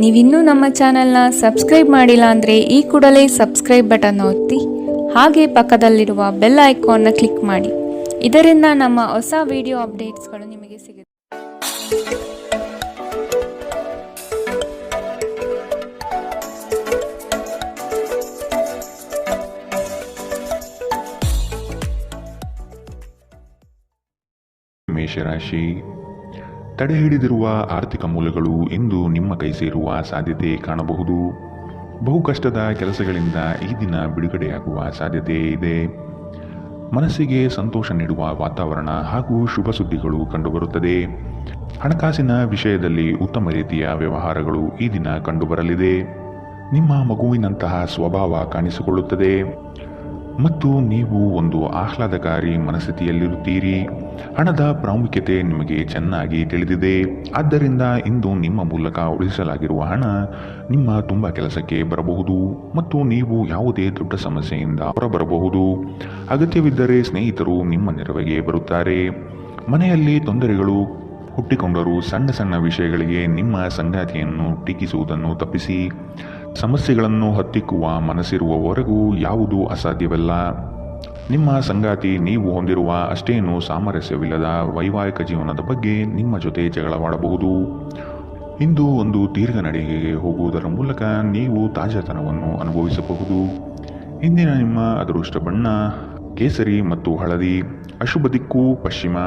ನೀವಿನ್ನೂ ನಮ್ಮ ಚಾನೆಲ್ನ ಸಬ್ಸ್ಕ್ರೈಬ್ ಮಾಡಿಲ್ಲ ಅಂದರೆ ಈ ಕೂಡಲೇ ಸಬ್ಸ್ಕ್ರೈಬ್ ಬಟನ್ ಒತ್ತಿ ಹಾಗೆ ಪಕ್ಕದಲ್ಲಿರುವ ಬೆಲ್ ಐಕಾನ್ನ ಕ್ಲಿಕ್ ಮಾಡಿ. ಇದರಿಂದ ನಮ್ಮ ಹೊಸ ವಿಡಿಯೋ ಅಪ್ಡೇಟ್ಸ್ಗಳು ನಿಮಗೆ ಸಿಗುತ್ತೆ. ಮೇಷರಾಶಿ, ತಡೆ ಹಿಡಿದಿರುವ ಆರ್ಥಿಕ ಮೂಲಗಳು ಇಂದು ನಿಮ್ಮ ಕೈ ಸೇರುವ ಸಾಧ್ಯತೆ ಕಾಣಬಹುದು. ಬಹು ಕಷ್ಟದ ಕೆಲಸಗಳಿಂದ ಈ ದಿನ ಬಿಡುಗಡೆಯಾಗುವ ಸಾಧ್ಯತೆ ಇದೆ. ಮನಸ್ಸಿಗೆ ಸಂತೋಷ ನೀಡುವ ವಾತಾವರಣ ಹಾಗೂ ಶುಭ ಸುದ್ದಿಗಳು ಕಂಡುಬರುತ್ತದೆ. ಹಣಕಾಸಿನ ವಿಷಯದಲ್ಲಿ ಉತ್ತಮ ರೀತಿಯ ವ್ಯವಹಾರಗಳು ಈ ದಿನ ಕಂಡುಬರಲಿದೆ. ನಿಮ್ಮ ಮಗುವಿನಂತಹ ಸ್ವಭಾವ ಕಾಣಿಸಿಕೊಳ್ಳುತ್ತದೆ ಮತ್ತು ನೀವು ಒಂದು ಆಹ್ಲಾದಕಾರಿ ಮನಸ್ಥಿತಿಯಲ್ಲಿರುತ್ತೀರಿ. ಹಣದ ಪ್ರಾಮುಖ್ಯತೆ ನಿಮಗೆ ಚೆನ್ನಾಗಿ ತಿಳಿದಿದೆ. ಆದ್ದರಿಂದ ಇಂದು ನಿಮ್ಮ ಮೂಲಕ ಉಳಿಸಲಾಗಿರುವ ಹಣ ನಿಮ್ಮ ತುಂಬ ಕೆಲಸಕ್ಕೆ ಬರಬಹುದು ಮತ್ತು ನೀವು ಯಾವುದೇ ದೊಡ್ಡ ಸಮಸ್ಯೆಯಿಂದ ಹೊರಬರಬಹುದು. ಅಗತ್ಯವಿದ್ದರೆ ಸ್ನೇಹಿತರು ನಿಮ್ಮ ನೆರವಿಗೆ ಬರುತ್ತಾರೆ. ಮನೆಯಲ್ಲಿ ತೊಂದರೆಗಳು ಹುಟ್ಟಿಕೊಂಡರೂ ಸಣ್ಣ ಸಣ್ಣ ವಿಷಯಗಳಿಗೆ ನಿಮ್ಮ ಸಂಗಾತಿಯನ್ನು ಟೀಕಿಸುವುದನ್ನು ತಪ್ಪಿಸಿ. ಸಮಸ್ಯೆಗಳನ್ನು ಹತ್ತಿಕ್ಕುವ ಮನಸ್ಸಿರುವವರೆಗೂ ಯಾವುದೂ ಅಸಾಧ್ಯವಲ್ಲ. ನಿಮ್ಮ ಸಂಗಾತಿ ನೀವು ಹೊಂದಿರುವ ಅಷ್ಟೇನೂ ಸಾಮರಸ್ಯವಿಲ್ಲದ ವೈವಾಹಿಕ ಜೀವನದ ಬಗ್ಗೆ ನಿಮ್ಮ ಜೊತೆ ಜಗಳವಾಡಬಹುದು. ಇಂದು ಒಂದು ದೀರ್ಘ ನಡಿಗೆಗೆ ಹೋಗುವುದರ ಮೂಲಕ ನೀವು ತಾಜಾತನವನ್ನು ಅನುಭವಿಸಬಹುದು. ಇಂದಿನ ನಿಮ್ಮ ಅದೃಷ್ಟ ಬಣ್ಣ ಕೇಸರಿ ಮತ್ತು ಹಳದಿ. ಅಶುಭ ದಿಕ್ಕು ಪಶ್ಚಿಮ.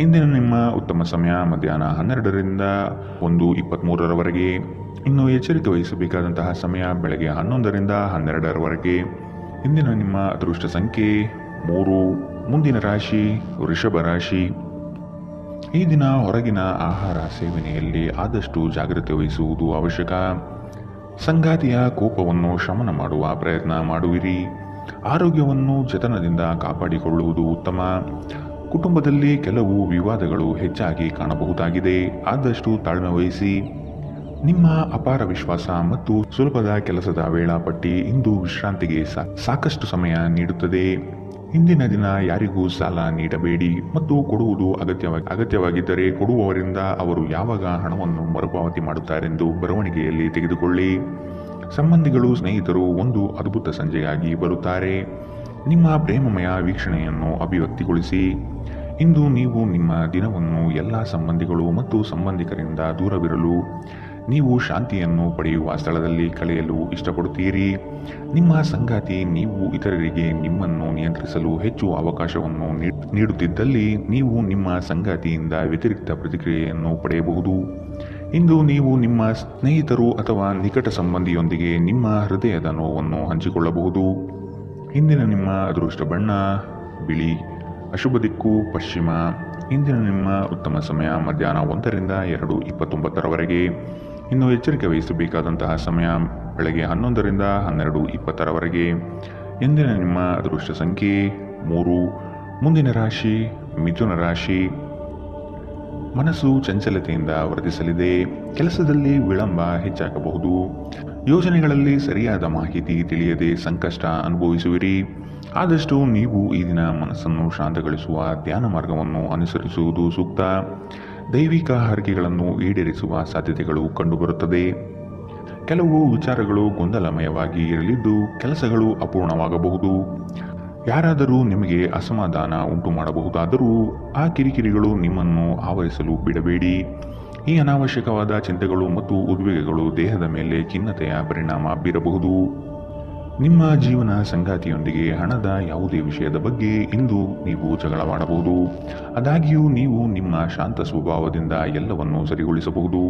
ಇಂದಿನ ನಿಮ್ಮ ಉತ್ತಮ ಸಮಯ ಮಧ್ಯಾಹ್ನ 12ರಿಂದ 1:23ರವರೆಗೆ. ಇನ್ನು ಎಚ್ಚರಿಕೆ ವಹಿಸಬೇಕಾದಂತಹ ಸಮಯ ಬೆಳಗ್ಗೆ 11ರಿಂದ 12ರವರೆಗೆ. ಇಂದಿನ ನಿಮ್ಮ ಅದೃಷ್ಟ ಸಂಖ್ಯೆ 3. ಮುಂದಿನ ರಾಶಿ ವೃಷಭ ರಾಶಿ. ಈ ದಿನ ಹೊರಗಿನ ಆಹಾರ ಸೇವನೆಯಲ್ಲಿ ಆದಷ್ಟು ಜಾಗ್ರತೆ ವಹಿಸುವುದು ಅವಶ್ಯಕ. ಸಂಗಾತಿಯ ಕೋಪವನ್ನು ಶಮನ ಮಾಡುವ ಪ್ರಯತ್ನ ಮಾಡುವಿರಿ. ಆರೋಗ್ಯವನ್ನು ಜತನದಿಂದ ಕಾಪಾಡಿಕೊಳ್ಳುವುದು ಉತ್ತಮ. ಕುಟುಂಬದಲ್ಲಿ ಕೆಲವು ವಿವಾದಗಳು ಹೆಚ್ಚಾಗಿ ಕಾಣಬಹುದಾಗಿದೆ. ಆದಷ್ಟು ತಾಳ್ಮೆ ವಹಿಸಿ. ನಿಮ್ಮ ಅಪಾರ ವಿಶ್ವಾಸ ಮತ್ತು ಸುಲಭದ ಕೆಲಸದ ವೇಳಾಪಟ್ಟಿ ಇಂದು ವಿಶ್ರಾಂತಿಗೆ ಸಾಕಷ್ಟು ಸಮಯ ನೀಡುತ್ತದೆ. ಇಂದಿನ ದಿನ ಯಾರಿಗೂ ಸಾಲ ನೀಡಬೇಡಿ ಮತ್ತು ಕೊಡುವುದು ಅಗತ್ಯವಾಗಿದ್ದರೆ ಕೊಡುವವರಿಂದ ಅವರು ಯಾವಾಗ ಹಣವನ್ನು ಮರುಪಾವತಿ ಮಾಡುತ್ತಾರೆಂದು ಬರವಣಿಗೆಯಲ್ಲಿ ತೆಗೆದುಕೊಳ್ಳಿ. ಸಂಬಂಧಿಗಳು ಸ್ನೇಹಿತರು ಒಂದು ಅದ್ಭುತ ಸಂಜೆಗಾಗಿ ಬರುತ್ತಾರೆ. ನಿಮ್ಮ ಪ್ರೇಮಮಯ ವೀಕ್ಷಣೆಯನ್ನು ಅಭಿವ್ಯಕ್ತಿಗೊಳಿಸಿ. ಇಂದು ನೀವು ನಿಮ್ಮ ದಿನವನ್ನು ಎಲ್ಲ ಸಂಬಂಧಿಗಳು ಮತ್ತು ಸಂಬಂಧಿಕರಿಂದ ದೂರವಿರಲು ನೀವು ಶಾಂತಿಯನ್ನು ಪಡೆಯುವ ಸ್ಥಳದಲ್ಲಿ ಕಳೆಯಲು ಇಷ್ಟಪಡುತ್ತೀರಿ. ನಿಮ್ಮ ಸಂಗಾತಿ ನೀವು ಇತರರಿಗೆ ನಿಮ್ಮನ್ನು ನಿಯಂತ್ರಿಸಲು ಹೆಚ್ಚು ಅವಕಾಶವನ್ನು ನೀಡುತ್ತಿದ್ದಲ್ಲಿ ನೀವು ನಿಮ್ಮ ಸಂಗಾತಿಯಿಂದ ವ್ಯತಿರಿಕ್ತ ಪ್ರತಿಕ್ರಿಯೆಯನ್ನು ಪಡೆಯಬಹುದು. ಇಂದು ನೀವು ನಿಮ್ಮ ಸ್ನೇಹಿತರು ಅಥವಾ ನಿಕಟ ಸಂಬಂಧಿಯೊಂದಿಗೆ ನಿಮ್ಮ ಹೃದಯದ ನೋವನ್ನು ಹಂಚಿಕೊಳ್ಳಬಹುದು. ಇಂದಿನ ನಿಮ್ಮ ಅದೃಷ್ಟ ಬಣ್ಣ ಬಿಳಿ. ಅಶುಭ ದಿಕ್ಕು ಪಶ್ಚಿಮ. ಇಂದಿನ ನಿಮ್ಮ ಉತ್ತಮ ಸಮಯ ಮಧ್ಯಾಹ್ನ 1ರಿಂದ 2:29ರವರೆಗೆ. ಇನ್ನು ಎಚ್ಚರಿಕೆ ವಹಿಸಬೇಕಾದಂತಹ ಸಮಯ ಬೆಳಗ್ಗೆ 11ರಿಂದ 12:20ರವರೆಗೆ. ಇಂದಿನ ನಿಮ್ಮ ಅದೃಷ್ಟ ಸಂಖ್ಯೆ 3. ಮುಂದಿನ ರಾಶಿ ಮಿಥುನ ರಾಶಿ. ಮನಸ್ಸು ಚಂಚಲತೆಯಿಂದ ವರ್ತಿಸಲಿದೆ. ಕೆಲಸದಲ್ಲಿ ವಿಳಂಬ ಹೆಚ್ಚಾಗಬಹುದು. ಯೋಜನೆಗಳಲ್ಲಿ ಸರಿಯಾದ ಮಾಹಿತಿ ತಿಳಿಯದೆ ಸಂಕಷ್ಟ ಅನುಭವಿಸುವಿರಿ. ಆದಷ್ಟು ನೀವು ಈ ದಿನ ಮನಸ್ಸನ್ನು ಶಾಂತಗೊಳಿಸುವ ಧ್ಯಾನ ಮಾರ್ಗವನ್ನು ಅನುಸರಿಸುವುದು ಸೂಕ್ತ. ದೈವಿಕ ಹರಕೆಗಳನ್ನು ಈಡೇರಿಸುವ ಸಾಧ್ಯತೆಗಳು ಕಂಡುಬರುತ್ತದೆ. ಕೆಲವು ವಿಚಾರಗಳು ಗೊಂದಲಮಯವಾಗಿ ಇರಲಿದ್ದು ಕೆಲಸಗಳು ಅಪೂರ್ಣವಾಗಬಹುದು. ಯಾರಾದರೂ ನಿಮಗೆ ಅಸಮಾಧಾನ ಉಂಟು ಮಾಡಬಹುದಾದರೂ ಆ ಕಿರಿಕಿರಿಗಳು ನಿಮ್ಮನ್ನು ಆವರಿಸಲು ಬಿಡಬೇಡಿ. ಈ ಅನಾವಶ್ಯಕವಾದ ಚಿಂತೆಗಳು ಮತ್ತು ಉದ್ವೇಗಗಳು ದೇಹದ ಮೇಲೆ ಖಿನ್ನತೆಯ ಪರಿಣಾಮ ಬೀರಬಹುದು. ನಿಮ್ಮ ಜೀವನ ಸಂಗಾತಿಯೊಂದಿಗೆ ಹಣದ ಯಾವುದೇ ವಿಷಯದ ಬಗ್ಗೆ ಇಂದು ನೀವು ಜಗಳವಾಡಬಹುದು. ಆದಾಗ್ಯೂ ನೀವು ನಿಮ್ಮ ಶಾಂತ ಸ್ವಭಾವದಿಂದ ಎಲ್ಲವನ್ನೂ ಸರಿಗೊಳಿಸಬಹುದು.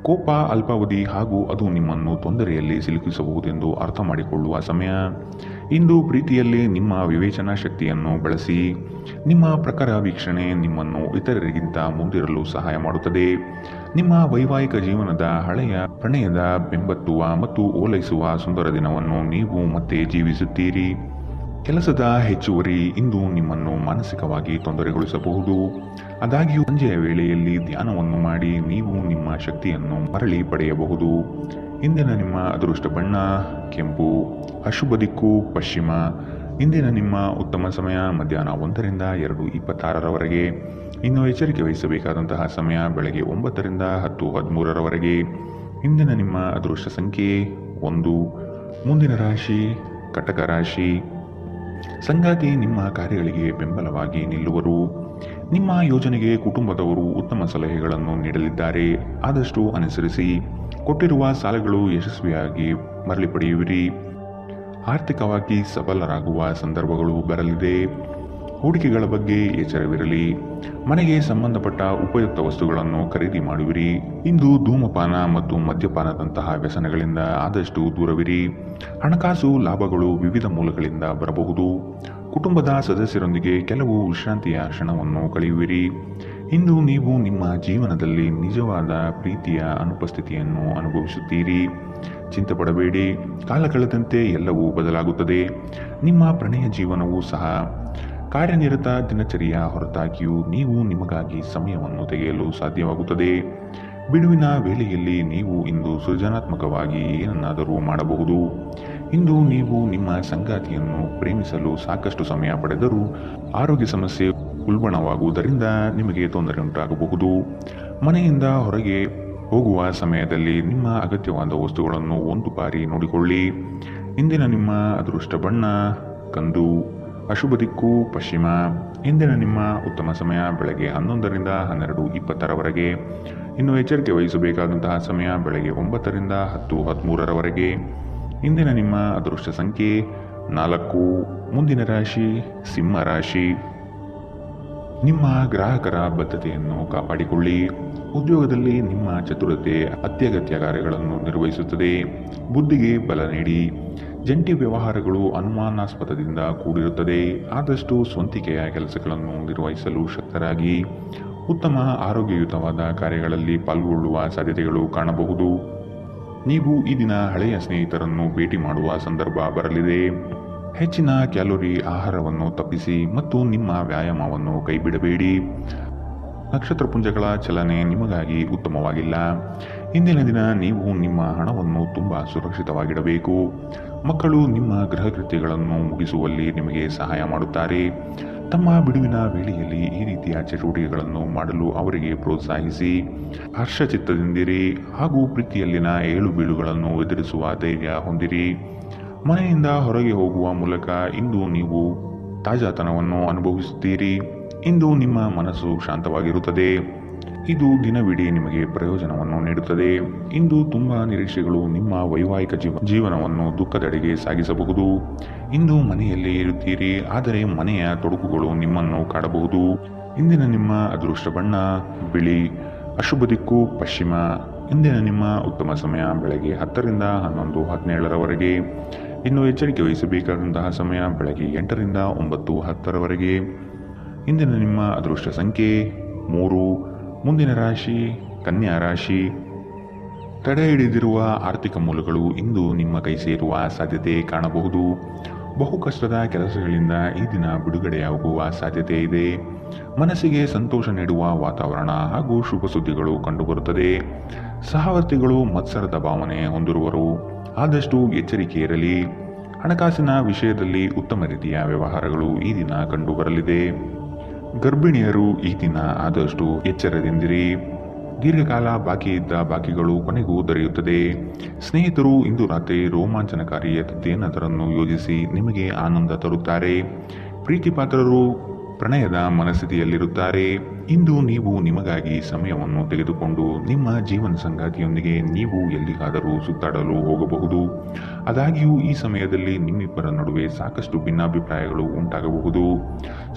ಕೋಪ ಅಲ್ಪಾವಧಿ ಹಾಗೂ ಅದು ನಿಮ್ಮನ್ನು ತೊಂದರೆಯಲ್ಲಿ ಸಿಲುಕಿಸಬಹುದೆಂದು ಅರ್ಥ ಮಾಡಿಕೊಳ್ಳುವ ಸಮಯ. ಇಂದು ಪ್ರೀತಿಯಲ್ಲಿ ನಿಮ್ಮ ವಿವೇಚನಾ ಶಕ್ತಿಯನ್ನು ಬಳಸಿ. ನಿಮ್ಮ ಪ್ರಖರ ವೀಕ್ಷಣೆ ನಿಮ್ಮನ್ನು ಇತರರಿಗಿಂತ ಮುಂದಿರಲು ಸಹಾಯ ಮಾಡುತ್ತದೆ. ನಿಮ್ಮ ವೈವಾಹಿಕ ಜೀವನದ ಹಳೆಯ ಪ್ರಣಯದ ಬೆಂಬತ್ತುವ ಮತ್ತು ಓಲೈಸುವ ಸುಂದರ ದಿನವನ್ನು ನೀವು ಮತ್ತೆ ಜೀವಿಸುತ್ತೀರಿ. ಕೆಲಸದ ಹೆಚ್ಚುವರಿ ಇಂದು ನಿಮ್ಮನ್ನು ಮಾನಸಿಕವಾಗಿ ತೊಂದರೆಗೊಳಿಸಬಹುದು. ಆದಾಗ್ಯೂ ಸಂಜೆಯ ವೇಳೆಯಲ್ಲಿ ಧ್ಯಾನವನ್ನು ಮಾಡಿ ನೀವು ನಿಮ್ಮ ಶಕ್ತಿಯನ್ನು ಮರಳಿ ಪಡೆಯಬಹುದು. ಇಂದಿನ ನಿಮ್ಮ ಅದೃಷ್ಟ ಬಣ್ಣ ಕೆಂಪು. ಅಶುಭ ದಿಕ್ಕು ಪಶ್ಚಿಮ. ಇಂದಿನ ನಿಮ್ಮ ಉತ್ತಮ ಸಮಯ ಮಧ್ಯಾಹ್ನ 1ರಿಂದ 2:26ರವರೆಗೆ. ಇನ್ನು ಎಚ್ಚರಿಕೆ ವಹಿಸಬೇಕಾದಂತಹ ಸಮಯ ಬೆಳಗ್ಗೆ 9ರಿಂದ 10:13ರವರೆಗೆ. ಇಂದಿನ ನಿಮ್ಮ ಅದೃಷ್ಟ ಸಂಖ್ಯೆ 1. ಮುಂದಿನ ರಾಶಿ ಕಟಕ ರಾಶಿ. ಸಂಗಾತಿ ನಿಮ್ಮ ಕಾರ್ಯಗಳಿಗೆ ಬೆಂಬಲವಾಗಿ ನಿಲ್ಲುವರು. ನಿಮ್ಮ ಯೋಜನೆಗೆ ಕುಟುಂಬದವರು ಉತ್ತಮ ಸಲಹೆಗಳನ್ನು ನೀಡಲಿದ್ದಾರೆ. ಆದಷ್ಟು ಅನುಸರಿಸಿ. ಕೊಟ್ಟಿರುವ ಸಾಲಗಳು ಯಶಸ್ವಿಯಾಗಿ ಮರಳಿ ಪಡೆಯುವಿರಿ. ಆರ್ಥಿಕವಾಗಿ ಸಬಲರಾಗುವ ಸಂದರ್ಭಗಳು ಬರಲಿದೆ. ಹೂಡಿಕೆಗಳ ಬಗ್ಗೆ ಎಚ್ಚರವಿರಲಿ. ಮನೆಗೆ ಸಂಬಂಧಪಟ್ಟ ಉಪಯುಕ್ತ ವಸ್ತುಗಳನ್ನು ಖರೀದಿ ಮಾಡುವಿರಿ. ಇಂದು ಧೂಮಪಾನ ಮತ್ತು ಮದ್ಯಪಾನದಂತಹ ವ್ಯಸನಗಳಿಂದ ಆದಷ್ಟು ದೂರವಿರಿ. ಹಣಕಾಸು ಲಾಭಗಳು ವಿವಿಧ ಮೂಲಗಳಿಂದ ಬರಬಹುದು. ಕುಟುಂಬದ ಸದಸ್ಯರೊಂದಿಗೆ ಕೆಲವು ವಿಶ್ರಾಂತಿಯ ಕ್ಷಣವನ್ನು ಕಳೆಯುವಿರಿ. ಇಂದು ನೀವು ನಿಮ್ಮ ಜೀವನದಲ್ಲಿ ನಿಜವಾದ ಪ್ರೀತಿಯ ಅನುಪಸ್ಥಿತಿಯನ್ನು ಅನುಭವಿಸುತ್ತೀರಿ. ಚಿಂತೆ ಪಡಬೇಡಿ. ಕಾಲ ಕಳೆದಂತೆ ಎಲ್ಲವೂ ಬದಲಾಗುತ್ತದೆ. ನಿಮ್ಮ ಪ್ರಣಯ ಜೀವನವೂ ಸಹ. ಕಾರ್ಯನಿರತ ದಿನಚರಿಯ ಹೊರತಾಗಿಯೂ ನೀವು ನಿಮಗಾಗಿ ಸಮಯವನ್ನು ತೆಗೆಯಲು ಸಾಧ್ಯವಾಗುತ್ತದೆ. ಬಿಡುವಿನ ವೇಳೆಯಲ್ಲಿ ನೀವು ಇಂದು ಸೃಜನಾತ್ಮಕವಾಗಿ ಏನನ್ನಾದರೂ ಮಾಡಬಹುದು. ಇಂದು ನೀವು ನಿಮ್ಮ ಸಂಗಾತಿಯನ್ನು ಪ್ರೇಮಿಸಲು ಸಾಕಷ್ಟು ಸಮಯ ಪಡೆದರೂ ಆರೋಗ್ಯ ಸಮಸ್ಯೆ ಉಲ್ಬಣವಾಗುವುದರಿಂದ ನಿಮಗೆ ತೊಂದರೆ ಉಂಟಾಗಬಹುದು. ಮನೆಯಿಂದ ಹೊರಗೆ ಹೋಗುವ ಸಮಯದಲ್ಲಿ ನಿಮ್ಮ ಅಗತ್ಯವಾದ ವಸ್ತುಗಳನ್ನು ಒಂದು ಬಾರಿ ನೋಡಿಕೊಳ್ಳಿ. ಇಂದಿನ ನಿಮ್ಮ ಅದೃಷ್ಟ ಬಣ್ಣ ಕಂದು. ಅಶುಭ ದಿಕ್ಕು ಪಶ್ಚಿಮ. ಇಂದಿನ ನಿಮ್ಮ ಉತ್ತಮ ಸಮಯ ಬೆಳಗ್ಗೆ 11ರಿಂದ 12:20ರವರೆಗೆ. ಇನ್ನು ಎಚ್ಚರಿಕೆ ವಹಿಸಬೇಕಾದಂತಹ ಸಮಯ ಬೆಳಗ್ಗೆ 9ರಿಂದ 10:13ರವರೆಗೆ. ಇಂದಿನ ನಿಮ್ಮ ಅದೃಷ್ಟ ಸಂಖ್ಯೆ 4. ಮುಂದಿನ ರಾಶಿ ಸಿಂಹ ರಾಶಿ. ನಿಮ್ಮ ಗ್ರಾಹಕರ ಬದ್ಧತೆಯನ್ನು ಕಾಪಾಡಿಕೊಳ್ಳಿ. ಉದ್ಯೋಗದಲ್ಲಿ ನಿಮ್ಮ ಚತುರತೆ ಅತ್ಯಗತ್ಯ ಕಾರ್ಯಗಳನ್ನು ನಿರ್ವಹಿಸುತ್ತದೆ. ಬುದ್ಧಿಗೆ ಬಲ ನೀಡಿ. ಜಂಟಿ ವ್ಯವಹಾರಗಳು ಅನುಮಾನಾಸ್ಪದದಿಂದ ಕೂಡಿರುತ್ತದೆ. ಆದಷ್ಟು ಸ್ವಂತಿಕೆಯ ಕೆಲಸಗಳನ್ನು ನಿರ್ವಹಿಸಲು ಶಕ್ತರಾಗಿ. ಉತ್ತಮ ಆರೋಗ್ಯಯುತವಾದ ಕಾರ್ಯಗಳಲ್ಲಿ ಪಾಲ್ಗೊಳ್ಳುವ ಸಾಧ್ಯತೆಗಳು ಕಾಣಬಹುದು. ನೀವು ಈ ದಿನ ಹಳೆಯ ಸ್ನೇಹಿತರನ್ನು ಭೇಟಿ ಮಾಡುವ ಸಂದರ್ಭ ಬರಲಿದೆ. ಹೆಚ್ಚಿನ ಕ್ಯಾಲೋರಿ ಆಹಾರವನ್ನು ತಪ್ಪಿಸಿ ಮತ್ತು ನಿಮ್ಮ ವ್ಯಾಯಾಮವನ್ನು ಕೈಬಿಡಬೇಡಿ. ನಕ್ಷತ್ರ ಪುಂಜಗಳ ಚಲನೆ ನಿಮಗಾಗಿ ಉತ್ತಮವಾಗಿಲ್ಲ. ಇಂದಿನ ದಿನ ನೀವು ನಿಮ್ಮ ಹಣವನ್ನು ತುಂಬ ಸುರಕ್ಷಿತವಾಗಿಡಬೇಕು. ಮಕ್ಕಳು ನಿಮ್ಮ ಗೃಹ ಕೃತ್ಯಗಳನ್ನು ಮುಗಿಸುವಲ್ಲಿ ನಿಮಗೆ ಸಹಾಯ ಮಾಡುತ್ತಾರೆ. ತಮ್ಮ ಬಿಡುವಿನ ವೇಳೆಯಲ್ಲಿ ಈ ರೀತಿಯ ಚಟುವಟಿಕೆಗಳನ್ನು ಮಾಡಲು ಅವರಿಗೆ ಪ್ರೋತ್ಸಾಹಿಸಿ. ಹರ್ಷಚಿತ್ತದಿಂದಿರಿ ಹಾಗೂ ಪ್ರೀತಿಯಲ್ಲಿನ ಏಳು ಬೀಳುಗಳನ್ನು ಎದುರಿಸುವ ಧೈರ್ಯ ಹೊಂದಿರಿ. ಮನೆಯಿಂದ ಹೊರಗೆ ಹೋಗುವ ಮೂಲಕ ಇಂದು ನೀವು ತಾಜಾತನವನ್ನು ಅನುಭವಿಸುತ್ತೀರಿ. ಇಂದು ನಿಮ್ಮ ಮನಸ್ಸು ಶಾಂತವಾಗಿರುತ್ತದೆ. ಇದು ದಿನವಿಡೀ ನಿಮಗೆ ಪ್ರಯೋಜನವನ್ನು ನೀಡುತ್ತದೆ. ಇಂದು ತುಂಬ ನಿರೀಕ್ಷೆಗಳು ನಿಮ್ಮ ವೈವಾಹಿಕ ಜೀವನವನ್ನು ದುಃಖದೆಡೆಗೆ ಸಾಗಿಸಬಹುದು. ಇಂದು ಮನೆಯಲ್ಲೇ ಇರುತ್ತೀರಿ, ಆದರೆ ಮನೆಯ ತೊಡಕುಗಳು ನಿಮ್ಮನ್ನು ಕಾಡಬಹುದು. ಇಂದಿನ ನಿಮ್ಮ ಅದೃಷ್ಟ ಬಣ್ಣ ಬಿಳಿ. ಅಶುಭ ದಿಕ್ಕು ಪಶ್ಚಿಮ. ಇಂದಿನ ನಿಮ್ಮ ಉತ್ತಮ ಸಮಯ ಬೆಳಗ್ಗೆ 10ರಿಂದ 11:17ರವರೆಗೆ. ಇನ್ನು ಎಚ್ಚರಿಕೆ ವಹಿಸಬೇಕಾದಂತಹ ಸಮಯ ಬೆಳಗ್ಗೆ 8ರಿಂದ 9:10ರವರೆಗೆ. ಇಂದಿನ ನಿಮ್ಮ ಅದೃಷ್ಟ ಸಂಖ್ಯೆ 3. ಮುಂದಿನ ರಾಶಿ ಕನ್ಯಾ ರಾಶಿ. ತಡೆ ಹಿಡಿದಿರುವ ಆರ್ಥಿಕ ಮೂಲಗಳು ಇಂದು ನಿಮ್ಮ ಕೈ ಸೇರುವ ಸಾಧ್ಯತೆ ಕಾಣಬಹುದು. ಬಹು ಕಷ್ಟದ ಕೆಲಸಗಳಿಂದ ಈ ದಿನ ಬಿಡುಗಡೆಯಾಗುವ ಸಾಧ್ಯತೆ ಇದೆ. ಮನಸ್ಸಿಗೆ ಸಂತೋಷ ನೀಡುವ ವಾತಾವರಣ ಹಾಗೂ ಶುಭ ಸುದ್ದಿಗಳು ಕಂಡುಬರುತ್ತದೆ. ಸಹವರ್ತಿಗಳು ಮತ್ಸರದ ಭಾವನೆ ಹೊಂದಿರುವರು. ಆದಷ್ಟು ಎಚ್ಚರಿಕೆ ಇರಲಿ. ಹಣಕಾಸಿನ ವಿಷಯದಲ್ಲಿ ಉತ್ತಮ ರೀತಿಯ ವ್ಯವಹಾರಗಳು ಈ ದಿನ ಕಂಡುಬರಲಿದೆ. ಗರ್ಭಿಣಿಯರು ಈ ದಿನ ಆದಷ್ಟು ಎಚ್ಚರದಿಂದಿರಿ. ದೀರ್ಘಕಾಲ ಬಾಕಿ ಇದ್ದ ಬಾಕಿಗಳು ಕೊನೆಗೂ ದೊರೆಯುತ್ತದೆ. ಸ್ನೇಹಿತರು ಇಂದು ರಾತ್ರಿ ರೋಮಾಂಚನಕಾರಿಯದ್ದೇನಾದರನ್ನು ಯೋಜಿಸಿ ನಿಮಗೆ ಆನಂದ ತರುತ್ತಾರೆ. ಪ್ರೀತಿಪಾತ್ರರು ಪ್ರಣಯದ ಮನಸ್ಥಿತಿಯಲ್ಲಿರುತ್ತಾರೆ. ಇಂದು ನೀವು ನಿಮಗಾಗಿ ಸಮಯವನ್ನು ತೆಗೆದುಕೊಂಡು ನಿಮ್ಮ ಜೀವನ ಸಂಗಾತಿಯೊಂದಿಗೆ ನೀವು ಎಲ್ಲಿಗಾದರೂ ಸುತ್ತಾಡಲು ಹೋಗಬಹುದು. ಆದಾಗ್ಯೂ ಈ ಸಮಯದಲ್ಲಿ ನಿಮ್ಮಿಬ್ಬರ ನಡುವೆ ಸಾಕಷ್ಟು ಭಿನ್ನಾಭಿಪ್ರಾಯಗಳು ಉಂಟಾಗಬಹುದು.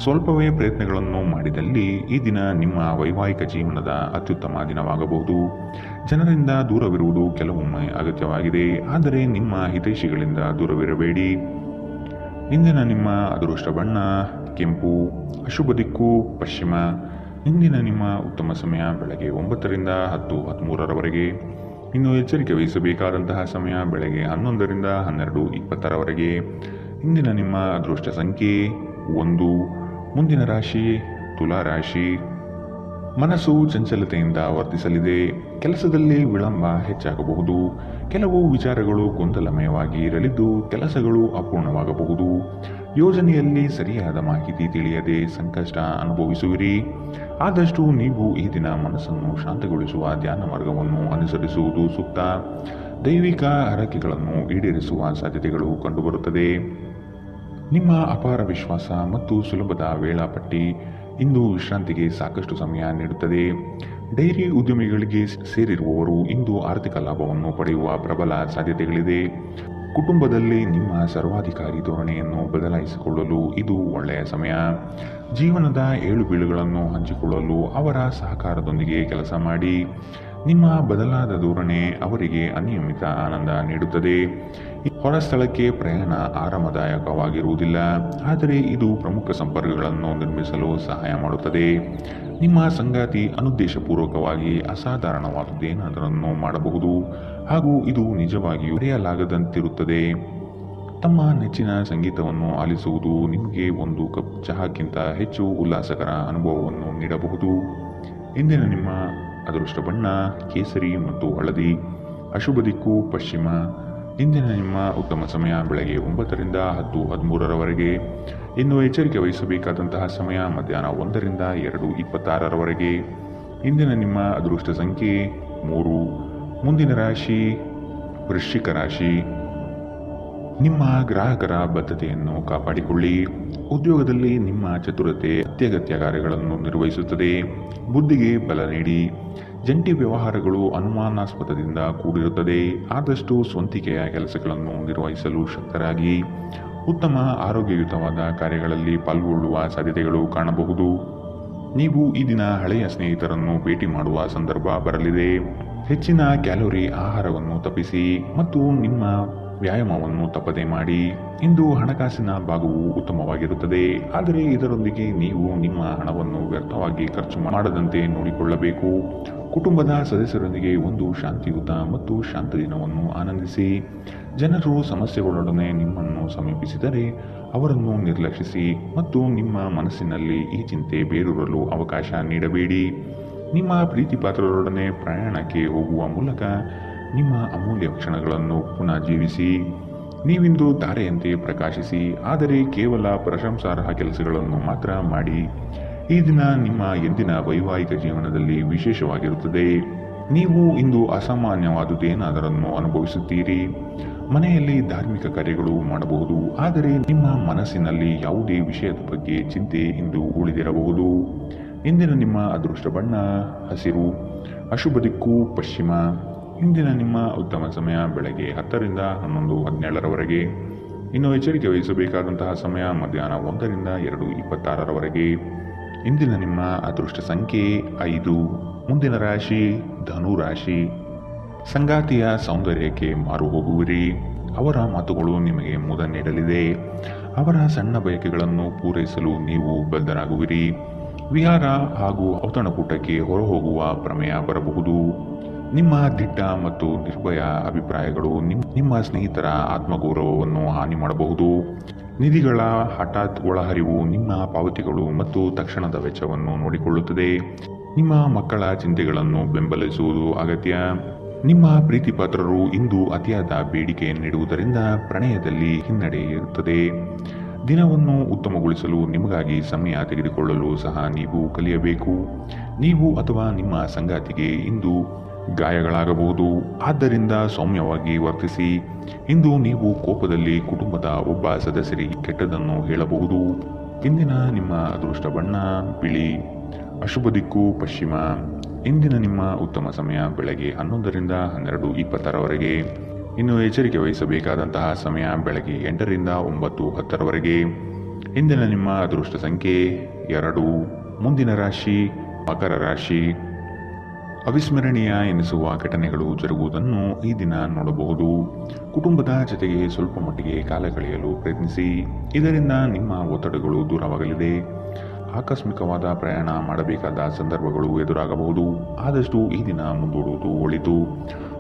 ಸ್ವಲ್ಪವೇ ಪ್ರಯತ್ನಗಳನ್ನು ಮಾಡಿದಲ್ಲಿ ಈ ದಿನ ನಿಮ್ಮ ವೈವಾಹಿಕ ಜೀವನದ ಅತ್ಯುತ್ತಮ ದಿನವಾಗಬಹುದು. ಜನರಿಂದ ದೂರವಿರುವುದು ಕೆಲವೊಮ್ಮೆ ಅಗತ್ಯವಾಗಿದೆ, ಆದರೆ ನಿಮ್ಮ ಹಿತೈಷಿಗಳಿಂದ ದೂರವಿರಬೇಡಿ. ಇಂದಿನ ನಿಮ್ಮ ಅದೃಷ್ಟ ಬಣ್ಣ ಕೆಂಪು. ಅಶುಭ ದಿಕ್ಕು ಪಶ್ಚಿಮ. ಇಂದಿನ ನಿಮ್ಮ ಉತ್ತಮ ಸಮಯ ಬೆಳಗ್ಗೆ 9ರಿಂದ 10:13ರವರೆಗೆ. ಇನ್ನು ಎಚ್ಚರಿಕೆ ವಹಿಸಬೇಕಾದಂತಹ ಸಮಯ ಬೆಳಗ್ಗೆ 11ರಿಂದ 12:20ರವರೆಗೆ. ಇಂದಿನ ನಿಮ್ಮ ಅದೃಷ್ಟ ಸಂಖ್ಯೆ 1. ಮುಂದಿನ ರಾಶಿ ತುಲಾ ರಾಶಿ. ಮನಸ್ಸು ಚಂಚಲತೆಯಿಂದ ವರ್ತಿಸಲಿದೆ. ಕೆಲಸದಲ್ಲಿ ವಿಳಂಬ ಹೆಚ್ಚಾಗಬಹುದು. ಕೆಲವು ವಿಚಾರಗಳು ಗೊಂದಲಮಯವಾಗಿ ಇರಲಿದ್ದು ಕೆಲಸಗಳು ಅಪೂರ್ಣವಾಗಬಹುದು. ಯೋಜನೆಯಲ್ಲಿ ಸರಿಯಾದ ಮಾಹಿತಿ ತಿಳಿಯದೆ ಸಂಕಷ್ಟ ಅನುಭವಿಸುವಿರಿ. ಆದಷ್ಟು ನೀವು ಈ ದಿನ ಮನಸ್ಸನ್ನು ಶಾಂತಗೊಳಿಸುವ ಧ್ಯಾನ ಮಾರ್ಗವನ್ನು ಅನುಸರಿಸುವುದು ಸೂಕ್ತ. ದೈವಿಕ ಹರಕೆಗಳನ್ನು ಈಡೇರಿಸುವ ಸಾಧ್ಯತೆಗಳು ಕಂಡುಬರುತ್ತದೆ. ನಿಮ್ಮ ಅಪಾರ ವಿಶ್ವಾಸ ಮತ್ತು ಸುಲಭದ ವೇಳಾಪಟ್ಟಿ ಇಂದು ವಿಶ್ರಾಂತಿಗೆ ಸಾಕಷ್ಟು ಸಮಯ ನೀಡುತ್ತದೆ. ಡೈರಿ ಉದ್ಯಮಿಗಳಿಗೆ ಸೇರಿರುವವರು ಇಂದು ಆರ್ಥಿಕ ಲಾಭವನ್ನು ಪಡೆಯುವ ಪ್ರಬಲ ಸಾಧ್ಯತೆಗಳಿದೆ. ಕುಟುಂಬದಲ್ಲಿ ನಿಮ್ಮ ಸರ್ವಾಧಿಕಾರಿ ಧೋರಣೆಯನ್ನು ಬದಲಾಯಿಸಿಕೊಳ್ಳಲು ಇದು ಒಳ್ಳೆಯ ಸಮಯ. ಜೀವನದ ಏಳುಬೀಳುಗಳನ್ನು ಹಂಚಿಕೊಳ್ಳಲು ಅವರ ಸಹಕಾರದೊಂದಿಗೆ ಕೆಲಸ ಮಾಡಿ. ನಿಮ್ಮ ಬದಲಾದ ಧೋರಣೆ ಅವರಿಗೆ ಅನಿಯಮಿತ ಆನಂದ ನೀಡುತ್ತದೆ. ಹೊರ ಸ್ಥಳಕ್ಕೆ ಪ್ರಯಾಣ ಆರಾಮದಾಯಕವಾಗಿರುವುದಿಲ್ಲ, ಆದರೆ ಇದು ಪ್ರಮುಖ ಸಂಪರ್ಕಗಳನ್ನು ನಿರ್ಮಿಸಲು ಸಹಾಯ ಮಾಡುತ್ತದೆ. ನಿಮ್ಮ ಸಂಗಾತಿ ಅನುದ್ದೇಶಪೂರ್ವಕವಾಗಿ ಅಸಾಧಾರಣವಾದದ್ದೇನಾದರನ್ನು ಮಾಡಬಹುದು ಹಾಗೂ ಇದು ನಿಜವಾಗಿಯೂ ಮರೆಯಲಾಗದಂತಿರುತ್ತದೆ. ತಮ್ಮ ನೆಚ್ಚಿನ ಸಂಗೀತವನ್ನು ಆಲಿಸುವುದು ನಿಮಗೆ ಒಂದು ಕಪ್ ಚಹಾಕ್ಕಿಂತ ಹೆಚ್ಚು ಉಲ್ಲಾಸಕರ ಅನುಭವವನ್ನು ನೀಡಬಹುದು. ಇಂದಿನ ನಿಮ್ಮ ಅದೃಷ್ಟ ಬಣ್ಣ ಕೇಸರಿ ಮತ್ತು ಹಳದಿ. ಅಶುಭ ದಿಕ್ಕು ಪಶ್ಚಿಮ. ಇಂದಿನ ನಿಮ್ಮ ಉತ್ತಮ ಸಮಯ ಬೆಳಗ್ಗೆ 9 ರಿಂದ 10:13 ಇನ್ನು ಎಚ್ಚರಿಕೆ ವಹಿಸಬೇಕಾದಂತಹ ಸಮಯ ಮಧ್ಯಾಹ್ನ 1 ರಿಂದ 2:26 ಇಂದಿನ ನಿಮ್ಮ ಅದೃಷ್ಟ ಸಂಖ್ಯೆ 3. ಮುಂದಿನ ರಾಶಿ ವೃಶ್ಚಿಕ ರಾಶಿ. ನಿಮ್ಮ ಗ್ರಾಹಕರ ಬದ್ಧತೆಯನ್ನು ಕಾಪಾಡಿಕೊಳ್ಳಿ. ಉದ್ಯೋಗದಲ್ಲಿ ನಿಮ್ಮ ಚತುರತೆ ಅತ್ಯಗತ್ಯ ಕಾರ್ಯಗಳನ್ನು ನಿರ್ವಹಿಸುತ್ತದೆ. ಬುದ್ಧಿಗೆ ಬಲ ನೀಡಿ. ಜಂಟಿ ವ್ಯವಹಾರಗಳು ಅನುಮಾನಾಸ್ಪದದಿಂದ ಕೂಡಿರುತ್ತದೆ. ಆದಷ್ಟು ಸ್ವಂತಿಕೆಯ ಕೆಲಸಗಳನ್ನು ನಿರ್ವಹಿಸಲು ಶಕ್ತರಾಗಿ. ಉತ್ತಮ ಆರೋಗ್ಯಯುತವಾದ ಕಾರ್ಯಗಳಲ್ಲಿ ಪಾಲ್ಗೊಳ್ಳುವ ಸಾಧ್ಯತೆಗಳು ಕಾಣಬಹುದು. ನೀವು ಈ ದಿನ ಹಳೆಯ ಸ್ನೇಹಿತರನ್ನು ಭೇಟಿ ಮಾಡುವ ಸಂದರ್ಭ ಬರಲಿದೆ. ಹೆಚ್ಚಿನ ಕ್ಯಾಲೋರಿ ಆಹಾರವನ್ನು ತಪ್ಪಿಸಿ ಮತ್ತು ನಿಮ್ಮ ವ್ಯಾಯಾಮವನ್ನು ತಪ್ಪದೆ ಮಾಡಿ. ಇಂದು ಹಣಕಾಸಿನ ಭಾಗವು ಉತ್ತಮವಾಗಿರುತ್ತದೆ, ಆದರೆ ಇದರೊಂದಿಗೆ ನೀವು ನಿಮ್ಮ ಹಣವನ್ನು ವ್ಯರ್ಥವಾಗಿ ಖರ್ಚು ಮಾಡದಂತೆ ನೋಡಿಕೊಳ್ಳಬೇಕು. ಕುಟುಂಬದ ಸದಸ್ಯರೊಂದಿಗೆ ಒಂದು ಶಾಂತಿಯುತ ಮತ್ತು ಶಾಂತ ದಿನವನ್ನು ಆನಂದಿಸಿ. ಜನರು ಸಮಸ್ಯೆಗಳೊಡನೆ ನಿಮ್ಮನ್ನು ಸಮೀಪಿಸಿದರೆ ಅವರನ್ನು ನಿರ್ಲಕ್ಷಿಸಿ ಮತ್ತು ನಿಮ್ಮ ಮನಸ್ಸಿನಲ್ಲಿ ಈ ಚಿಂತೆ ಬೇರೂರಲು ಅವಕಾಶ ನೀಡಬೇಡಿ. ನಿಮ್ಮ ಪ್ರೀತಿಪಾತ್ರರೊಡನೆ ಪ್ರಯಾಣಕ್ಕೆ ಹೋಗುವ ಮೂಲಕ ನಿಮ್ಮ ಅಮೂಲ್ಯ ಕ್ಷಣಗಳನ್ನು ಪುನಃ ಜೀವಿಸಿ. ನೀವಿಂದು ತಾರೆಯಂತೆ ಪ್ರಕಾಶಿಸಿ, ಆದರೆ ಕೇವಲ ಪ್ರಶಂಸಾರ್ಹ ಕೆಲಸಗಳನ್ನು ಮಾತ್ರ ಮಾಡಿ. ಈ ದಿನ ನಿಮ್ಮ ಎಂದಿನ ವೈವಾಹಿಕ ಜೀವನದಲ್ಲಿ ವಿಶೇಷವಾಗಿರುತ್ತದೆ. ನೀವು ಇಂದು ಅಸಾಮಾನ್ಯವಾದುದೇನಾದರನ್ನು ಅನುಭವಿಸುತ್ತೀರಿ. ಮನೆಯಲ್ಲಿ ಧಾರ್ಮಿಕ ಕಾರ್ಯಗಳು ಮಾಡಬಹುದು, ಆದರೆ ನಿಮ್ಮ ಮನಸ್ಸಿನಲ್ಲಿ ಯಾವುದೇ ವಿಷಯದ ಬಗ್ಗೆ ಚಿಂತೆ ಇಂದು ಉಳಿದಿರಬಹುದು. ಇಂದಿನ ನಿಮ್ಮ ಅದೃಷ್ಟ ಬಣ್ಣ ಹಸಿರು. ಅಶುಭ ದಿಕ್ಕು ಪಶ್ಚಿಮ. ಇಂದಿನ ನಿಮ್ಮ ಉತ್ತಮ ಸಮಯ ಬೆಳಗ್ಗೆ 10 ರಿಂದ 11:17 ಇನ್ನು ಎಚ್ಚರಿಕೆ ವಹಿಸಬೇಕಾದಂತಹ ಸಮಯ ಮಧ್ಯಾಹ್ನ 1 ರಿಂದ 2:26 ಇಂದಿನ ನಿಮ್ಮ ಅದೃಷ್ಟ ಸಂಖ್ಯೆ 5. ಮುಂದಿನ ರಾಶಿ ಧನು ರಾಶಿ. ಸಂಗಾತಿಯ ಸೌಂದರ್ಯಕ್ಕೆ ಮಾರು ಹೋಗುವಿರಿ. ಅವರ ಮಾತುಗಳು ನಿಮಗೆ ಮುದ ನೀಡಲಿದೆ. ಅವರ ಸಣ್ಣ ಬಯಕೆಗಳನ್ನು ಪೂರೈಸಲು ನೀವು ಬದ್ಧರಾಗುವಿರಿ. ವಿಹಾರ ಹಾಗೂ ಔತಣಕೂಟಕ್ಕೆ ಹೊರಹೋಗುವ ಪ್ರಮೇಯ ಬರಬಹುದು. ನಿಮ್ಮ ದಿಟ್ಟ ಮತ್ತು ನಿರ್ಭಯ ಅಭಿಪ್ರಾಯಗಳು ನಿಮ್ಮ ಸ್ನೇಹಿತರ ಆತ್ಮಗೌರವವನ್ನು ಹಾನಿ ಮಾಡಬಹುದು. ನಿಧಿಗಳ ಹಠಾತ್ ಒಳಹರಿವು ನಿಮ್ಮ ಪಾವತಿಗಳು ಮತ್ತು ತಕ್ಷಣದ ವೆಚ್ಚವನ್ನು ನೋಡಿಕೊಳ್ಳುತ್ತದೆ. ನಿಮ್ಮ ಮಕ್ಕಳ ಚಿಂತೆಗಳನ್ನು ಬೆಂಬಲಿಸುವುದು ಅಗತ್ಯ. ನಿಮ್ಮ ಪ್ರೀತಿಪಾತ್ರರು ಇಂದು ಅತಿಯಾದ ಬೇಡಿಕೆ ನೀಡುವುದರಿಂದ ಪ್ರಣಯದಲ್ಲಿ ಹಿನ್ನಡೆ ಇರುತ್ತದೆ. ದಿನವನ್ನು ಉತ್ತಮಗೊಳಿಸಲು ನಿಮಗಾಗಿ ಸಮಯ ತೆಗೆದುಕೊಳ್ಳಲು ಸಹ ನೀವು ಕಲಿಯಬೇಕು. ನೀವು ಅಥವಾ ನಿಮ್ಮ ಸಂಗಾತಿಗೆ ಇಂದು ಗಾಯಗಳಾಗಬಹುದು, ಆದ್ದರಿಂದ ಸೌಮ್ಯವಾಗಿ ವರ್ತಿಸಿ. ಇಂದು ನೀವು ಕೋಪದಲ್ಲಿ ಕುಟುಂಬದ ಒಬ್ಬ ಸದಸ್ಯರಿಗೆ ಕೆಟ್ಟದನ್ನು ಹೇಳಬಹುದು. ಇಂದಿನ ನಿಮ್ಮ ಅದೃಷ್ಟ ಬಣ್ಣ ಬಿಳಿ. ಅಶುಭ ದಿಕ್ಕು ಪಶ್ಚಿಮ. ಇಂದಿನ ನಿಮ್ಮ ಉತ್ತಮ ಸಮಯ ಬೆಳಗ್ಗೆ 11 ರಿಂದ 12:26 ಇನ್ನು ಎಚ್ಚರಿಕೆ ವಹಿಸಬೇಕಾದಂತಹ ಸಮಯ ಬೆಳಗ್ಗೆ 8 ರಿಂದ 9:10 ಇಂದಿನ ನಿಮ್ಮ ಅದೃಷ್ಟ ಸಂಖ್ಯೆ 2. ಮುಂದಿನ ರಾಶಿ ಮಕರ ರಾಶಿ. ಅವಿಸ್ಮರಣೀಯ ಎನಿಸುವ ಘಟನೆಗಳು ಜರುಗುವುದನ್ನು ಈ ದಿನ ನೋಡಬಹುದು. ಕುಟುಂಬದ ಜೊತೆಗೆ ಸ್ವಲ್ಪ ಮಟ್ಟಿಗೆ ಕಾಲ ಕಳೆಯಲು ಪ್ರಯತ್ನಿಸಿ. ಇದರಿಂದ ನಿಮ್ಮ ಒತ್ತಡಗಳು ದೂರವಾಗಲಿದೆ. ಆಕಸ್ಮಿಕವಾದ ಪ್ರಯಾಣ ಮಾಡಬೇಕಾದ ಸಂದರ್ಭಗಳು ಎದುರಾಗಬಹುದು. ಆದಷ್ಟು ಈ ದಿನ ಮುಂದೂಡುವುದು ಒಳಿತು.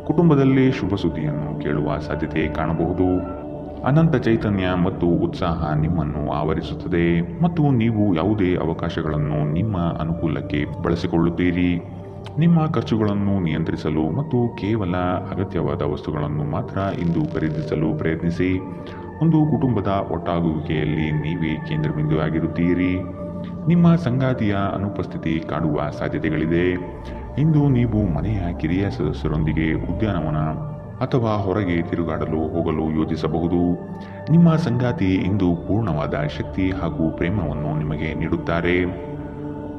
ಕುಟುಂಬದಲ್ಲಿ ಶುಭ ಸುದ್ದಿಯನ್ನು ಕೇಳುವ ಸಾಧ್ಯತೆ ಕಾಣಬಹುದು. ಅನಂತ ಚೈತನ್ಯ ಮತ್ತು ಉತ್ಸಾಹ ನಿಮ್ಮನ್ನು ಆವರಿಸುತ್ತದೆ ಮತ್ತು ನೀವು ಯಾವುದೇ ಅವಕಾಶಗಳನ್ನು ನಿಮ್ಮ ಅನುಕೂಲಕ್ಕೆ ಬಳಸಿಕೊಳ್ಳುತ್ತೀರಿ. ನಿಮ್ಮ ಖರ್ಚುಗಳನ್ನು ನಿಯಂತ್ರಿಸಲು ಮತ್ತು ಕೇವಲ ಅಗತ್ಯವಾದ ವಸ್ತುಗಳನ್ನು ಮಾತ್ರ ಇಂದು ಖರೀದಿಸಲು ಪ್ರಯತ್ನಿಸಿ. ಒಂದು ಕುಟುಂಬದ ಒಟ್ಟಾಗುವಿಕೆಯಲ್ಲಿ ನೀವೇ ಕೇಂದ್ರಬಿಂದು ಆಗಿರುತ್ತೀರಿ. ನಿಮ್ಮ ಸಂಗಾತಿಯ ಅನುಪಸ್ಥಿತಿ ಕಾಡುವ ಸಾಧ್ಯತೆಗಳಿದೆ. ಇಂದು ನೀವು ಮನೆಯ ಕಿರಿಯ ಸದಸ್ಯರೊಂದಿಗೆ ಉದ್ಯಾನವನ ಅಥವಾ ಹೊರಗೆ ತಿರುಗಾಡಲು ಹೋಗಲು ಯೋಜಿಸಬಹುದು. ನಿಮ್ಮ ಸಂಗಾತಿ ಇಂದು ಪೂರ್ಣವಾದ ಶಕ್ತಿ ಹಾಗೂ ಪ್ರೇಮವನ್ನು ನಿಮಗೆ ನೀಡುತ್ತಾರೆ.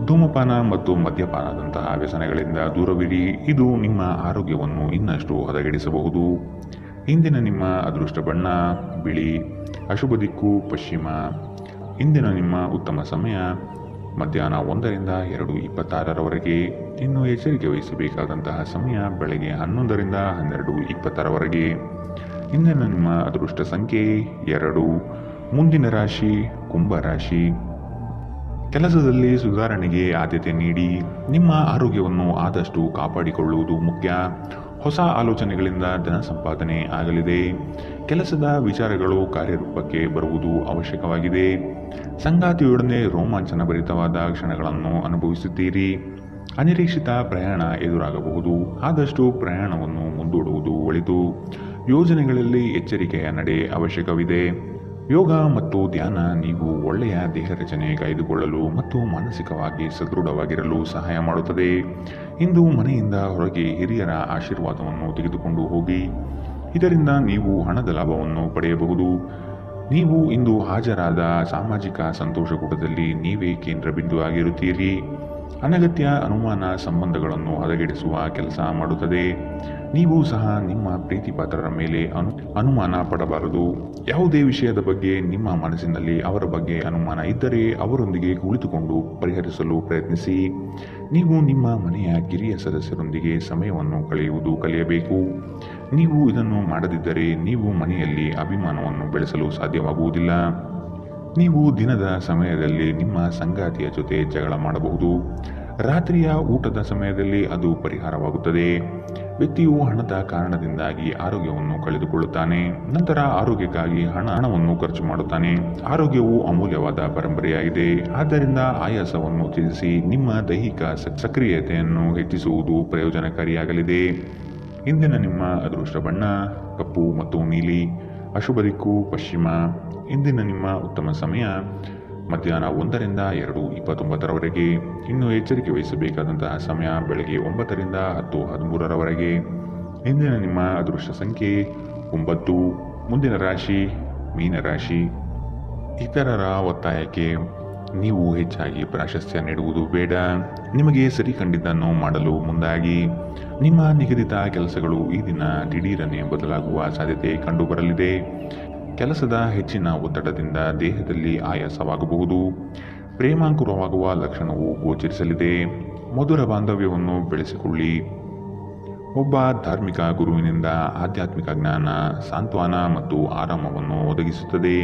ಧೂಮಪಾನ ಮತ್ತು ಮದ್ಯಪಾನದಂತಹ ವ್ಯಸನಗಳಿಂದ ದೂರವಿರಿ. ಇದು ನಿಮ್ಮ ಆರೋಗ್ಯವನ್ನು ಇನ್ನಷ್ಟು ಹದಗೆಡಿಸಬಹುದು. ಇಂದಿನ ನಿಮ್ಮ ಅದೃಷ್ಟ ಬಣ್ಣ ಬಿಳಿ. ಅಶುಭ ದಿಕ್ಕು ಪಶ್ಚಿಮ. ಇಂದಿನ ನಿಮ್ಮ ಉತ್ತಮ ಸಮಯ ಮಧ್ಯಾಹ್ನ 1ರಿಂದ 2:26ರವರೆಗೆ. ಇನ್ನು ಎಚ್ಚರಿಕೆ ವಹಿಸಬೇಕಾದಂತಹ ಸಮಯ ಬೆಳಗ್ಗೆ 11ರಿಂದ 12:20ರವರೆಗೆ. ಇಂದಿನ ನಿಮ್ಮ ಅದೃಷ್ಟ ಸಂಖ್ಯೆ 2. ಮುಂದಿನ ರಾಶಿ ಕುಂಭ ರಾಶಿ. ಕೆಲಸದಲ್ಲಿ ಸುಧಾರಣೆಗೆ ಆದ್ಯತೆ ನೀಡಿ. ನಿಮ್ಮ ಆರೋಗ್ಯವನ್ನು ಆದಷ್ಟು ಕಾಪಾಡಿಕೊಳ್ಳುವುದು ಮುಖ್ಯ. ಹೊಸ ಆಲೋಚನೆಗಳಿಂದ ಧನ ಸಂಪಾದನೆ ಆಗಲಿದೆ. ಕೆಲಸದ ವಿಚಾರಗಳು ಕಾರ್ಯರೂಪಕ್ಕೆ ಬರುವುದು ಅವಶ್ಯಕವಾಗಿದೆ. ಸಂಗಾತಿಯೊಡನೆ ರೋಮಾಂಚನಭರಿತವಾದ ಕ್ಷಣಗಳನ್ನು ಅನುಭವಿಸುತ್ತೀರಿ. ಅನಿರೀಕ್ಷಿತ ಪ್ರಯಾಣ ಎದುರಾಗಬಹುದು. ಆದಷ್ಟು ಪ್ರಯಾಣವನ್ನು ಮುಂದೂಡುವುದು ಒಳಿತು. ಯೋಜನೆಗಳಲ್ಲಿ ಎಚ್ಚರಿಕೆಯ ನಡೆ ಅವಶ್ಯಕವಿದೆ. ಯೋಗ ಮತ್ತು ಧ್ಯಾನ ನೀವು ಒಳ್ಳೆಯ ದೇಹ ರಚನೆ ಕಾಯ್ದುಕೊಳ್ಳಲು ಮತ್ತು ಮಾನಸಿಕವಾಗಿ ಸದೃಢವಾಗಿರಲು ಸಹಾಯ ಮಾಡುತ್ತದೆ. ಇಂದು ಮನೆಯಿಂದ ಹೊರಗೆ ಹಿರಿಯರ ಆಶೀರ್ವಾದವನ್ನು ತೆಗೆದುಕೊಂಡು ಹೋಗಿ. ಇದರಿಂದ ನೀವು ಹಣದ ಲಾಭವನ್ನು ಪಡೆಯಬಹುದು. ನೀವು ಇಂದು ಹಾಜರಾದ ಸಾಮಾಜಿಕ ಸಂತೋಷಕೂಟದಲ್ಲಿ ನೀವೇ ಕೇಂದ್ರಬಿಂದು ಆಗಿರುತ್ತೀರಿ. ಅನಗತ್ಯ ಅನುಮಾನ ಸಂಬಂಧಗಳನ್ನು ಹದಗೆಡಿಸುವ ಕೆಲಸ ಮಾಡುತ್ತದೆ. ನೀವು ಸಹ ನಿಮ್ಮ ಪ್ರೀತಿಪಾತ್ರರ ಮೇಲೆ ಅನುಮಾನ ಪಡಬಾರದು. ಯಾವುದೇ ವಿಷಯದ ಬಗ್ಗೆ ನಿಮ್ಮ ಮನಸ್ಸಿನಲ್ಲಿ ಅವರ ಬಗ್ಗೆ ಅನುಮಾನ ಇದ್ದರೆ ಅವರೊಂದಿಗೆ ಕುಳಿತುಕೊಂಡು ಪರಿಹರಿಸಲು ಪ್ರಯತ್ನಿಸಿ. ನೀವು ನಿಮ್ಮ ಮನೆಯ ಕಿರಿಯ ಸದಸ್ಯರೊಂದಿಗೆ ಸಮಯವನ್ನು ಕಳೆಯುವುದು ಕಲಿಯಬೇಕು. ನೀವು ಇದನ್ನು ಮಾಡದಿದ್ದರೆ ನೀವು ಮನೆಯಲ್ಲಿ ಅಭಿಮಾನವನ್ನು ಬೆಳೆಸಲು ಸಾಧ್ಯವಾಗುವುದಿಲ್ಲ. ನೀವು ದಿನದ ಸಮಯದಲ್ಲಿ ನಿಮ್ಮ ಸಂಗಾತಿಯ ಜೊತೆ ಜಗಳ ಮಾಡಬಹುದು. ರಾತ್ರಿಯ ಊಟದ ಸಮಯದಲ್ಲಿ ಅದು ಪರಿಹಾರವಾಗುತ್ತದೆ. ವ್ಯಕ್ತಿಯು ಹಣದ ಕಾರಣದಿಂದಾಗಿ ಆರೋಗ್ಯವನ್ನು ಕಳೆದುಕೊಳ್ಳುತ್ತಾನೆ. ನಂತರ ಆರೋಗ್ಯಕ್ಕಾಗಿ ಹಣವನ್ನು ಖರ್ಚು ಮಾಡುತ್ತಾನೆ. ಆರೋಗ್ಯವು ಅಮೂಲ್ಯವಾದ ಪರಂಪರೆಯಾಗಿದೆ. ಆದ್ದರಿಂದ ಆಯಾಸವನ್ನು ತ್ಯಜಿಸಿ ನಿಮ್ಮ ದೈಹಿಕ ಸಕ್ರಿಯತೆಯನ್ನು ಹೆಚ್ಚಿಸುವುದು ಪ್ರಯೋಜನಕಾರಿಯಾಗಲಿದೆ. ಇಂದಿನ ನಿಮ್ಮ ಅದೃಷ್ಟ ಬಣ್ಣ ಕಪ್ಪು ಮತ್ತು ನೀಲಿ. ಅಶುಭ ದಿಕ್ಕು ಪಶ್ಚಿಮ. ಇಂದಿನ ನಿಮ್ಮ ಉತ್ತಮ ಸಮಯ ಮಧ್ಯಾಹ್ನ 1ರಿಂದ 2:29ರವರೆಗೆ. ಇನ್ನು ಎಚ್ಚರಿಕೆ ವಹಿಸಬೇಕಾದಂತಹ ಸಮಯ ಬೆಳಗ್ಗೆ 9ರಿಂದ 10:13ರವರೆಗೆ. ಇಂದಿನ ನಿಮ್ಮ ಅದೃಷ್ಟ ಸಂಖ್ಯೆ 9. ಮುಂದಿನ ರಾಶಿ ಮೀನರಾಶಿ. ಇತರರ ಒತ್ತಾಯಕ್ಕೆ ನೀವು ಹೆಚ್ಚಾಗಿ ಪ್ರಾಶಸ್ತ್ಯ ನೀಡುವುದು ಬೇಡ. ನಿಮಗೆ ಸರಿ ಕಂಡಿದ್ದನ್ನು ಮಾಡಲು ಮುಂದಾಗಿ. ನಿಮ್ಮ ನಿಗದಿತ ಕೆಲಸಗಳು ಈ ದಿನ ದಿಢೀರನೆ ಬದಲಾಗುವ ಸಾಧ್ಯತೆ ಕಂಡುಬರಲಿದೆ. ಕೆಲಸದ ಹೆಚ್ಚಿನ ಒತ್ತಡದಿಂದ ದೇಹದಲ್ಲಿ ಆಯಾಸವಾಗಬಹುದು. ಪ್ರೇಮಾಂಕುರವಾಗುವ ಲಕ್ಷಣವು ಗೋಚರಿಸಲಿದೆ. ಮಧುರ ಬಾಂಧವ್ಯವನ್ನು ಬೆಳೆಸಿಕೊಳ್ಳಿ. ಒಬ್ಬ ಧಾರ್ಮಿಕ ಗುರುವಿನಿಂದ ಆಧ್ಯಾತ್ಮಿಕ ಜ್ಞಾನ, ಸಾಂತ್ವನ ಮತ್ತು ಆರಾಮವನ್ನು ಒದಗಿಸುತ್ತದೆ.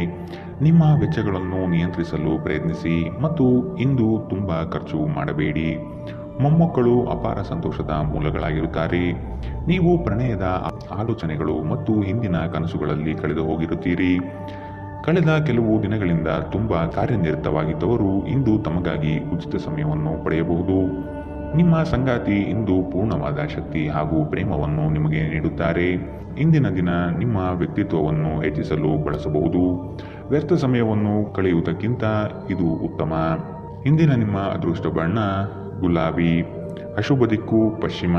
ನಿಮ್ಮ ವೆಚ್ಚಗಳನ್ನು ನಿಯಂತ್ರಿಸಲು ಪ್ರಯತ್ನಿಸಿ ಮತ್ತು ಇಂದು ತುಂಬ ಖರ್ಚು ಮಾಡಬೇಡಿ. ಮೊಮ್ಮಕ್ಕಳು ಅಪಾರ ಸಂತೋಷದ ಮೂಲಗಳಾಗಿರುತ್ತಾರೆ. ನೀವು ಪ್ರಣಯದ ಆಲೋಚನೆಗಳು ಮತ್ತು ಹಿಂದಿನ ಕನಸುಗಳಲ್ಲಿ ಕಳೆದು ಹೋಗಿರುತ್ತೀರಿ. ಕಳೆದ ಕೆಲವು ದಿನಗಳಿಂದ ತುಂಬ ಕಾರ್ಯನಿರತವಾಗಿದ್ದವರು ಇಂದು ತಮಗಾಗಿ ಉಚಿತ ಸಮಯವನ್ನು ಪಡೆಯಬಹುದು. ನಿಮ್ಮ ಸಂಗಾತಿ ಇಂದು ಪೂರ್ಣವಾದ ಶಕ್ತಿ ಹಾಗೂ ಪ್ರೇಮವನ್ನು ನಿಮಗೆ ನೀಡುತ್ತಾರೆ. ಇಂದಿನ ದಿನ ನಿಮ್ಮ ವ್ಯಕ್ತಿತ್ವವನ್ನು ಹೆಚ್ಚಿಸಲು ಬಳಸಬಹುದು. ವ್ಯರ್ಥ ಸಮಯವನ್ನು ಕಳೆಯುವುದಕ್ಕಿಂತ ಇದು ಉತ್ತಮ. ಇಂದಿನ ನಿಮ್ಮ ಅದೃಷ್ಟ ಬಣ್ಣ ಗುಲಾಬಿ. ಅಶುಭ ದಿಕ್ಕು ಪಶ್ಚಿಮ.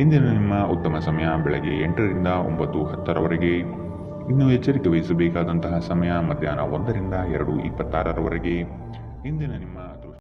ಇಂದಿನ ನಿಮ್ಮ ಉತ್ತಮ ಸಮಯ ಬೆಳಗ್ಗೆ 8ರಿಂದ 9:10ರವರೆಗೆ. ಇನ್ನು ಎಚ್ಚರಿಕೆ ವಹಿಸಬೇಕಾದಂತಹ ಸಮಯ ಮಧ್ಯಾಹ್ನ 1ರಿಂದ 2:26ರವರೆಗೆ. ಇಂದಿನ ನಿಮ್ಮ